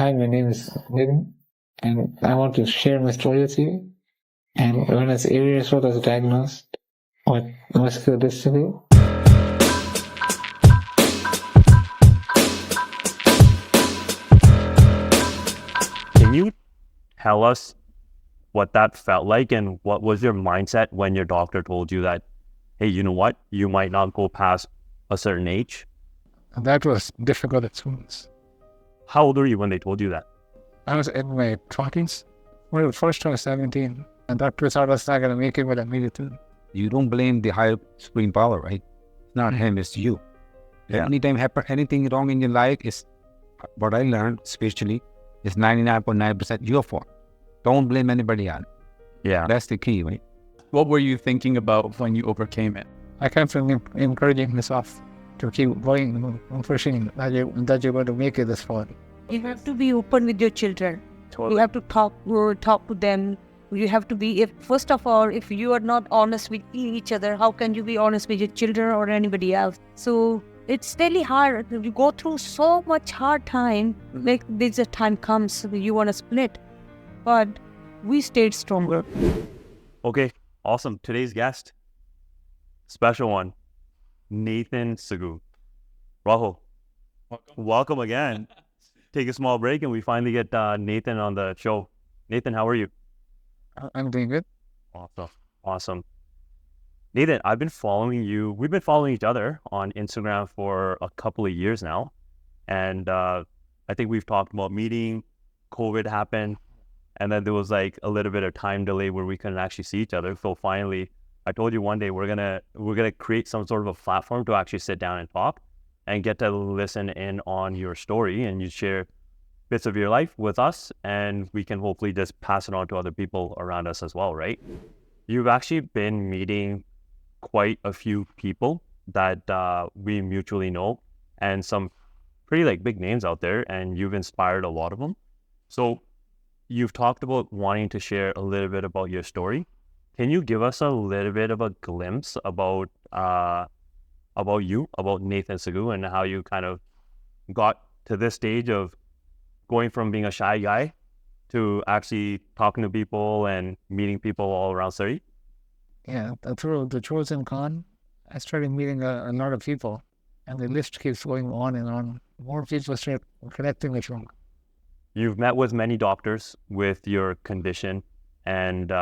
Hi, my name is Nathan, and I want to share my story with you. And when I was 8 years old, I was diagnosed with muscular dystrophy. Can you tell us what that felt like and what was your mindset when your doctor told you that, hey, you know what, you might not go past a certain age? And that was difficult experience. How old were you when they told you that? I was in my 20s. Well, first I was 17, and doctor thought I was not going to make it, but I made it through. You don't blame the higher screen power, right? It's not him, it's you. Yeah. Anytime anything wrong in your life is what I learned spiritually is 99.9% your fault. Don't blame anybody else. Yeah. That's the key, right? What were you thinking about when you overcame it? I kept encouraging myself to keep going and pushing that you're going to make it this far. You have to be open with your children. Totally. You have to talk to them. You have to be, first of all, if you are not honest with each other, how can you be honest with your children or anybody else? So it's really hard. You go through so much hard time. Like there's a time comes you want to split, but we stayed stronger. Okay, awesome. Today's guest, special one, Nathan Saggu. Rahul, welcome again. Take a small break and we finally get Nathan on the show. Nathan, how are you? I'm doing good. Awesome. Nathan, I've been following you. We've been following each other on Instagram for a couple of years now. And I think we've talked about meeting, COVID happened, and then there was like a little bit of time delay where we couldn't actually see each other. So finally, I told you one day we're gonna create some sort of a platform to actually sit down and talk and get to listen in on your story, and you share bits of your life with us, and we can hopefully just pass it on to other people around us as well, right? You've actually been meeting quite a few people that we mutually know, and some pretty like big names out there, and you've inspired a lot of them. So you've talked about wanting to share a little bit about your story. Can you give us a little bit of a glimpse about you, about Nathan Saggu, and how you kind of got to this stage of going from being a shy guy to actually talking to people and meeting people all around Surrey? Yeah, through the chosen con, I started meeting a lot of people, and the list keeps going on and on. More people start connecting with me. You've met with many doctors with your condition, and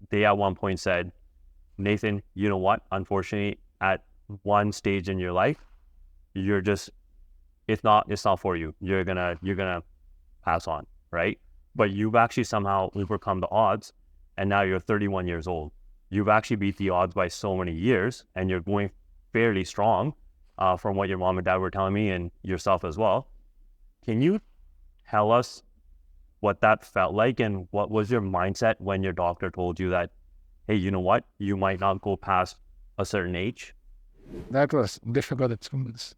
they at one point said, Nathan, you know what? Unfortunately, at one stage in your life, you're just, it's not for you. You're gonna pass on, right? But you've actually somehow overcome the odds, and now you're 31 years old. You've actually beat the odds by so many years, and you're going fairly strong from what your mom and dad were telling me, and yourself as well. Can you tell us what that felt like and what was your mindset when your doctor told you that, hey, you know what, you might not go past a certain age? That was difficult experience,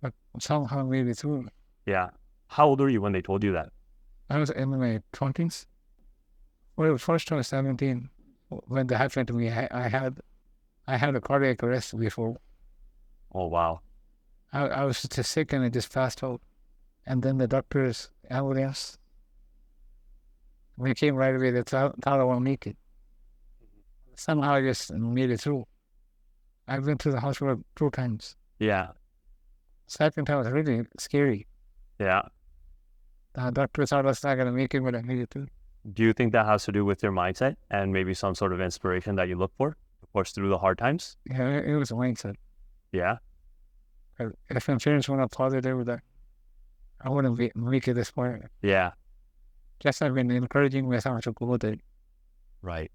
but somehow made it through. Yeah. How old were you when they told you that? I was in my 20s. Well, first I was 17. When that happened to me, I had a cardiac arrest before. Oh, wow. I was just sick and I just passed out. And then the doctor's ambulance, when it came right away, they thought I won't make it. Somehow I just made it through. I went to the hospital 2 times. Yeah. Second time was really scary. Yeah. The doctor thought I was not going to make it, but I made it through. Do you think that has to do with your mindset and maybe some sort of inspiration that you look for to push through the hard times? Yeah, it was a mindset. Yeah. If my parents were not positive, that I wouldn't make it this far. Yeah. Just I've been encouraging myself to go with it. Right.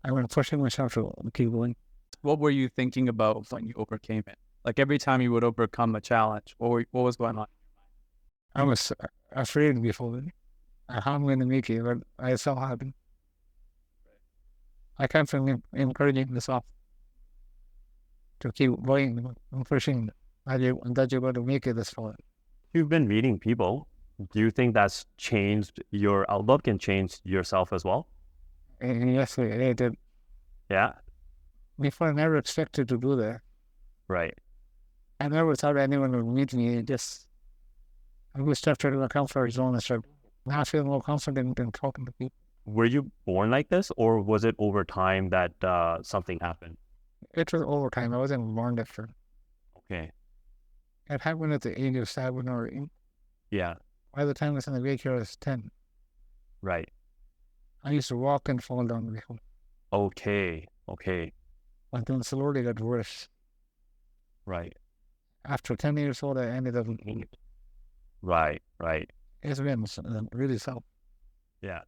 I've been pushing myself to keep going. What were you thinking about when you overcame it? Like every time you would overcome a challenge, what was going on? I was afraid before. How I'm going to make it, but I so happy. I kept encouraging myself to keep going and pushing that you're going to make it this far. You've been meeting people. Do you think that's changed your outlook and changed yourself as well? And yes, it did. Yeah. Before, I never expected to do that. Right. I never thought anyone would meet me. we stepped out of the comfort zone and started now feel more confident in talking to people. Were you born like this, or was it over time that something happened? It was over time. I wasn't born that for. Okay. It happened at the age of 7 or 8. Yeah. By the time I was in the daycare, I was 10. Right. I used to walk and fall down the hill. Okay. Okay. But then slowly got worse. Right. After 10 years old, I ended up. Right. Right. It's been really tough. Yeah.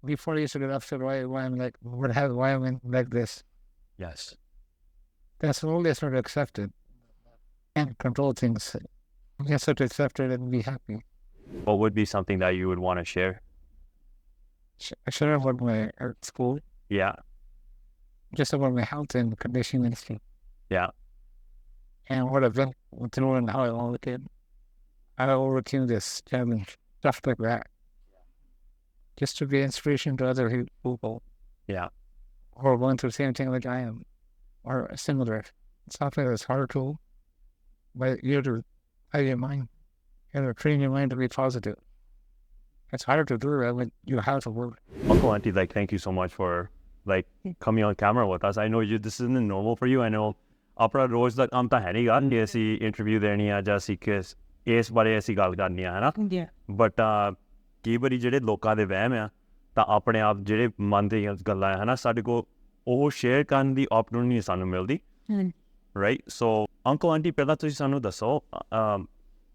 Before I used to get upset why I'm like, why am I like this? Yes. Then slowly I started to accept it and control things. I just have to accept it and be happy. What would be something that you would want to share? I share about my art school, Yeah. just about my health and condition and stuff. Yeah. And what I've done through and how I overcame. I overcame this challenge, stuff like that. Just to be inspiration to other people. Yeah. Who are going through the same thing like I am, or similar. It's something that's hard to, but you have to have your mind. You have to train your mind to be positive. It's hard to do that, but you have to work. Uncle, Auntie, like, thank you so much for like coming on camera with us. I know this isn't normal for you. I know ਆਪਣਾ ਰੋਜ਼ ਦਾ ਕੰਮ ਤਾਂ ਹੈ ਨਹੀਂ ਗਾ ਕਿ ਅਸੀਂ interview ਦੇਣੀ ਆ ਜਾਂ ਅਸੀਂ ਇਸ ਬਾਰੇ ਅਸੀਂ ਗੱਲ ਕਰਨੀ ਆ, ਹੈ ਨਾ? ਬਟ ਕਈ ਵਾਰੀ ਜਿਹੜੇ ਲੋਕਾਂ ਦੇ ਵਹਿਮ ਆ ਤਾਂ ਆਪਣੇ ਆਪ ਜਿਹੜੇ ਮਨ ਦੀਆਂ ਗੱਲਾਂ ਹੈ ਨਾ ਸਾਡੇ ਕੋਲ ਉਹ ਸ਼ੇਅਰ ਕਰਨ ਦੀ ਓਪਰਚੁਨਿਟੀ ਸਾਨੂੰ ਮਿਲਦੀ, ਰਾਈਟ? ਸੋ ਅੰਕਲ ਆਂਟੀ ਪਹਿਲਾਂ ਤੁਸੀਂ ਸਾਨੂੰ ਦੱਸੋ,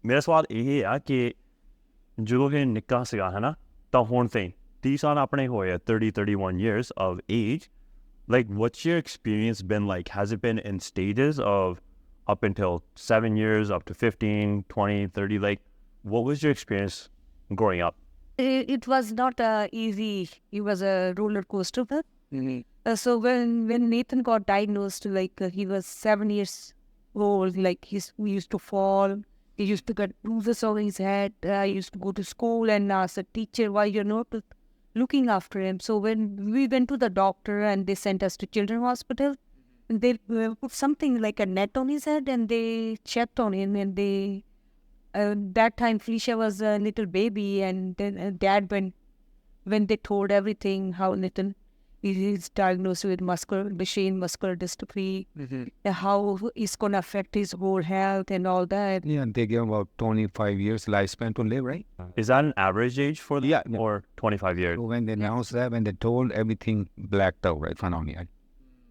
ਮੇਰਾ ਸਵਾਲ ਇਹ ਆ ਕਿ ਜਦੋਂ ਇਹ ਨਿੱਕਾ ਸੀਗਾ ਹੈ ਨਾ ਤਾਂ ਹੁਣ ਤੇ 30 ਸਾਲ ਆਪਣੇ ਹੋਏ ਆ, 31 years of age. Like, what's your experience been like? Has it been in stages of up until 7 years, up to 15, 20, 30? Like, what was your experience growing up? It was not easy. It was a roller coaster. So when Nathan got diagnosed, like he was 7 years old, like we used to fall. He used to get bruises on his head. I used to go to school and ask the teacher why you're not looking after him. So when we went to the doctor and they sent us to Children's Hospital, and they put something like a net on his head and they checked on him, and they that time Felicia was a little baby, and then Dad when they told everything how Nathan is diagnosed with muscular dystrophy, how it's going to affect his whole health and all that. Yeah, they give about 25 years lifespan to live, right? Is that an average age for them? Yeah. Or 25 years? So when they announced that, when they told everything blacked out right in front of me,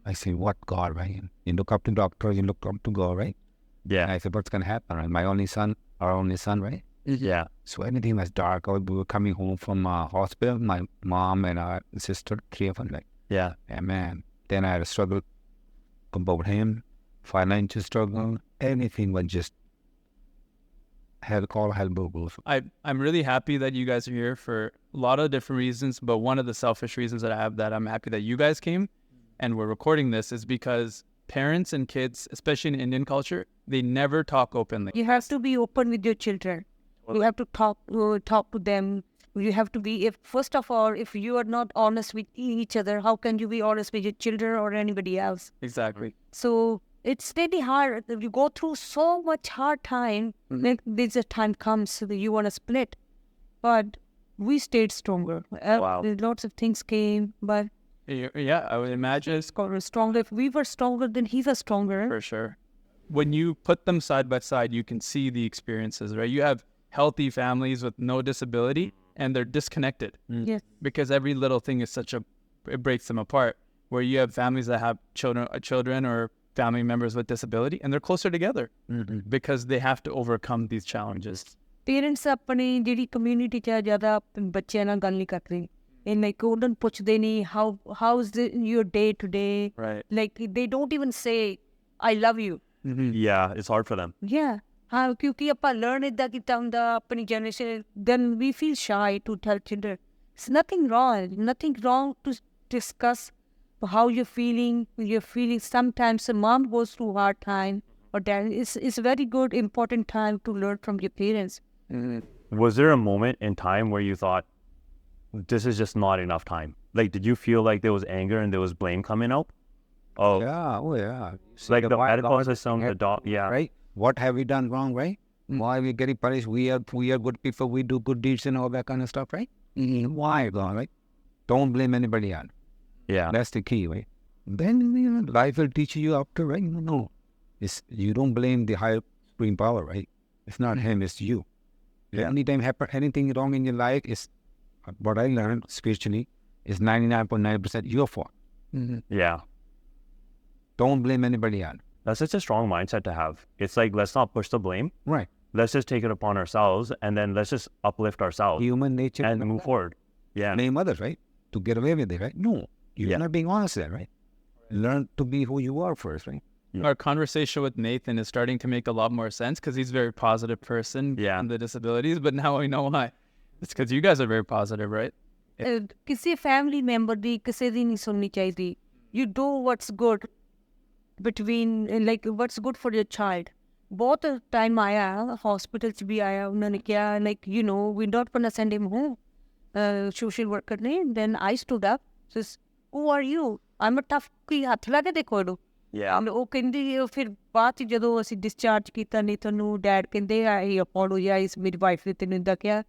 I said, what God, right? You look up to doctors, you look up to God, right? Yeah. And I said, what's going to happen, right? Our only son, right? Yeah. So anything was dark. We were coming home from hospital, my mom and our sister, 3 of them, like, Yeah. yeah, man. Then I had a struggle about him, financial struggle, anything was just hell boo-boos. I'm really happy that you guys are here for a lot of different reasons, but one of the selfish reasons that I have that I'm happy that you guys came and we're recording this is because parents and kids, especially in Indian culture, they never talk openly. You have to be open with your children. You have to talk to them. You have to be, first of all, if you are not honest with each other, how can you be honest with your children or anybody else? Exactly. So it's really hard. You go through so much hard time. Then there's a time comes that you want to split. But we stayed stronger. Wow. Lots of things came, but Yeah, I would imagine it's stronger. If we were stronger, then he was stronger. for sure. When you put them side by side, you can see the experiences, right? You have healthy families with no disability and they're disconnected Yes. because every little thing is it breaks them apart. Where you have families that have children or family members with disability and they're closer together because they have to overcome these challenges. Parents अपनी ਜਿਹੜੀ community ਚ ਜ਼ਿਆਦਾ ਬੱਚਿਆਂ ਨਾਲ ਗੱਲ ਨਹੀਂ ਕਰਦੇ and like ਉਹਨਾਂ ਨੂੰ ਪੁੱਛਦੇ ਨਹੀਂ how's your day today, Right. like they don't even say I love you. Yeah, it's hard for them. Yeah, ਹਾਂ ਕਿਉਂਕਿ ਆਪਾਂ learn ਏਦਾਂ ਕੀਤਾ ਹੁੰਦਾ ਆਪਣੀ generation, then we feel shy to tell children. It's nothing wrong to discuss how you're feeling. Sometimes a mom goes through a hard time or dad. It's a very good important time to learn from your parents. Was there a moment in time where you thought, this is just not enough time? Like, did you feel like there was anger and there was blame coming out? Yeah, oh yeah. Like the why medical God system, the had- dog, yeah. Right? What have we done wrong, right? Why we getting punished? We are good people. We do good deeds and all that kind of stuff, right? Why, God, right? Don't blame anybody else. Yeah. That's the key, right? Then life will teach you after, right? No, you don't blame the higher supreme power, right? It's not him, it's you. Yeah. Anytime happen anything wrong in your life is what I learned spiritually is 99.9% your fault. Yeah. Don't blame anybody else. That's such a strong mindset to have. It's like, let's not push the blame. Right. Let's just take it upon ourselves, and then let's just uplift ourselves Human nature and move forward. Yeah. blame others, right? To get away with it, right? No, you're not being honest there, right? Learn to be who you are first, right? Our conversation with Nathan is starting to make a lot more sense because he's a very positive person on the disabilities, but now I know why. It's because you guys are very positive, right? ਕਿਸੇ family member ਦੀ ਕਿਸੇ ਦੀ ਨਹੀਂ ਸੁਣਨੀ ਚਾਹੀਦੀ. You do what's good between like what's good for your child. ਬਹੁਤ time ਆਇਆ hospital 'ਚ ਵੀ ਆਇਆ, ਉਹਨਾਂ ਨੇ ਕਿਹਾ like we're not gonna send him home. Social worker ਨੇ then I stood up says who are you? I'm a tough ਕੋਈ ਹੱਥ ਲਾ ਕੇ ਦੇਖੋ ਇਹਨੂੰ. ਉਹ ਕਹਿੰਦੀ ਫਿਰ ਬਾਅਦ 'ਚ ਜਦੋਂ ਅਸੀਂ ਡਿਸਚਾਰਜ ਕੀਤਾ ਨਹੀਂ ਤੁਹਾਨੂੰ ਡੈਡ ਕਹਿੰਦੇ ਆਈ ਅਪੋਲੋਜਾਈਜ਼ ਮੇਰੀ ਵਾਈਫ ਨੇ ਤੈਨੂੰ ਇੱਦਾਂ ਕਿਹਾ.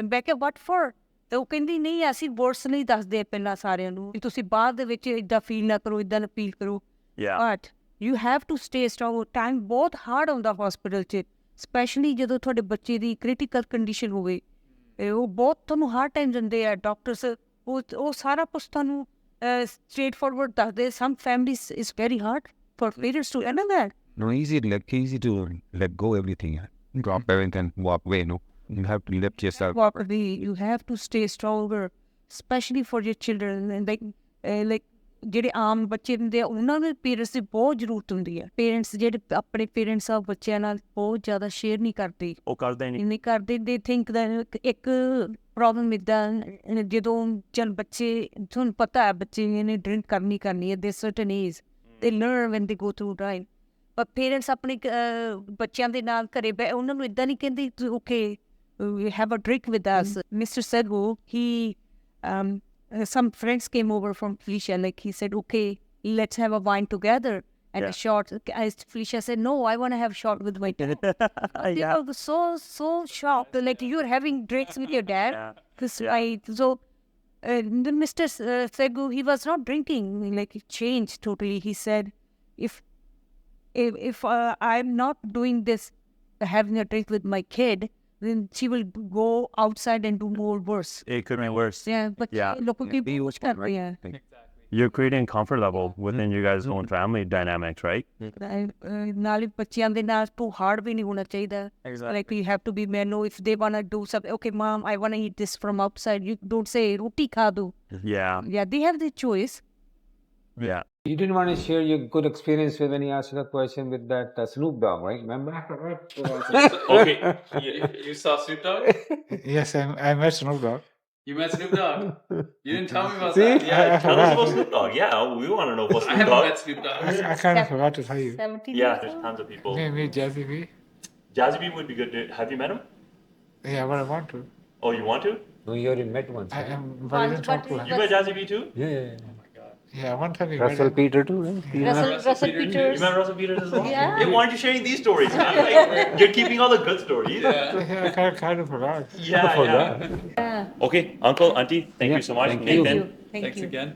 ਮੈਂ ਕਿਹਾ what for? ਤੇ ਉਹ ਕਹਿੰਦੀ ਨਹੀਂ ਅਸੀਂ ਵਰਡਸ ਨਹੀਂ ਦੱਸਦੇ ਪਹਿਲਾਂ ਸਾਰਿਆਂ ਨੂੰ ਕਿ ਤੁਸੀਂ ਬਾਅਦ ਦੇ ਵਿੱਚ ਇੱਦਾਂ ਫੀਲ ਨਾ ਕਰੋ, ਇੱਦਾਂ ਨਾ ਫੀਲ ਕਰੋ. But you have to stay strong. Time ਬਹੁਤ ਹਾਰਡ ਆਉਂਦਾ ਹਸਪੀਟਲ 'ਚ, ਸਪੈਸ਼ਲੀ ਜਦੋਂ ਤੁਹਾਡੇ ਬੱਚੇ ਦੀ ਕ੍ਰਿਟੀਕਲ ਕੰਡੀਸ਼ਨ ਹੋਵੇ. ਉਹ ਬਹੁਤ ਤੁਹਾਨੂੰ ਹਾਰਡ ਟਾਈਮ ਦਿੰਦੇ ਆ ਡਾਕਟਰਸ. ਉਹ ਸਾਰਾ ਕੁਛ ਤੁਹਾਨੂੰ ਸਟ੍ਰੇਟ ਫਾਰਵਰਡ ਦੱਸਦੇ. Some families is very hard for parents to handle that. No, easy to let go everything, drop everything, walk away. No, you have to lift yourself. Walk away. You have to stay stronger, especially for your children. And like ਜਿਹੜੇ ਆਮ ਬੱਚੇ ਹੁੰਦੇ ਆ ਉਹਨਾਂ ਨੂੰ parents ਦੀ ਬਹੁਤ ਜ਼ਰੂਰਤ ਹੁੰਦੀ ਹੈ. ਪੇਰੈਂਟਸ ਜਿਹੜੇ ਆਪਣੇ ਪੇਰੈਂਟਸ ਆ ਬੱਚਿਆਂ ਨਾਲ ਬਹੁਤ ਜ਼ਿਆਦਾ ਸ਼ੇਅਰ ਨਹੀਂ ਕਰਦੇ. ਉਹ ਕਰਦੇ ਨਹੀਂ ਕਰਦੇ. ਦੇ ਥਿੰਕ ਦਾ ਇੱਕ ਪ੍ਰੋਬਲਮ ਇੱਦਾਂ ਜਦੋਂ ਚੱਲ ਬੱਚੇ ਤੁਹਾਨੂੰ ਪਤਾ ਹੈ ਬੱਚੇ ਨੇ ਡਰਿੰਕ ਕਰਨੀ ਹੈ ਦੇ certain age they learn when they go through time. But parents ਆਪਣੇ ਬੱਚਿਆਂ ਦੇ ਨਾਲ ਘਰੇ ਬੈ ਉਹਨਾਂ ਨੂੰ ਇੱਦਾਂ ਨਹੀਂ ਕਹਿੰਦੇ okay have a drink with us. Mr. Saggu, some friends came over from Felicia, like he said okay let's have a wine together and a shot. Felicia said no, I want to have a shot with my dad. People were so shocked, like you're having drinks with your dad. So Mr. Saggu, he was not drinking, like it changed totally. He said if I'm not doing this, having a drink with my kid, then she will go outside and do more worse. It could be worse. But look, Exactly. You're creating comfort level within you guys' own family dynamics, right? ਨਾਲ ਬੱਚਿਆਂ ਦੇ ਨਾਲ too hard ਵੀ ਨਹੀਂ ਹੋਣਾ ਚਾਹੀਦਾ. Like you have to be mellow. If they want to do something, okay mom, I want to eat this from outside, you don't say roti kha do. They have the choice. You didn't want to share your good experience when he asked you the question with that Snoop Dogg, right? Remember? Okay, you saw Snoop Dogg? Yes, I met Snoop Dogg. You met Snoop Dogg? You didn't tell me about See? that. Yeah, tell us about Snoop Dogg. Yeah, we want to know about I Snoop haven't Dogg. met Snoop Dogg. I kind of forgot to tell you. 17 Yeah, there's tons of people. Meet Jazzy B. Jazzy B would be good. Have you met him? Yeah, but I want to. Oh, you want to? No, you already met once. I am, but I didn't talk to him. You met Jazzy B too? Yeah. Yeah, one time we Russell met him. Peter too, right? Russell You Peters. met Russell Peters as well? Yeah. Hey, why aren't you sharing these stories? Man? Like, you're keeping all the good stories. Yeah, I kind of forgot. Yeah. Okay, uncle, auntie, thank you so much. Thank you. Nathan. Thank Thanks you again.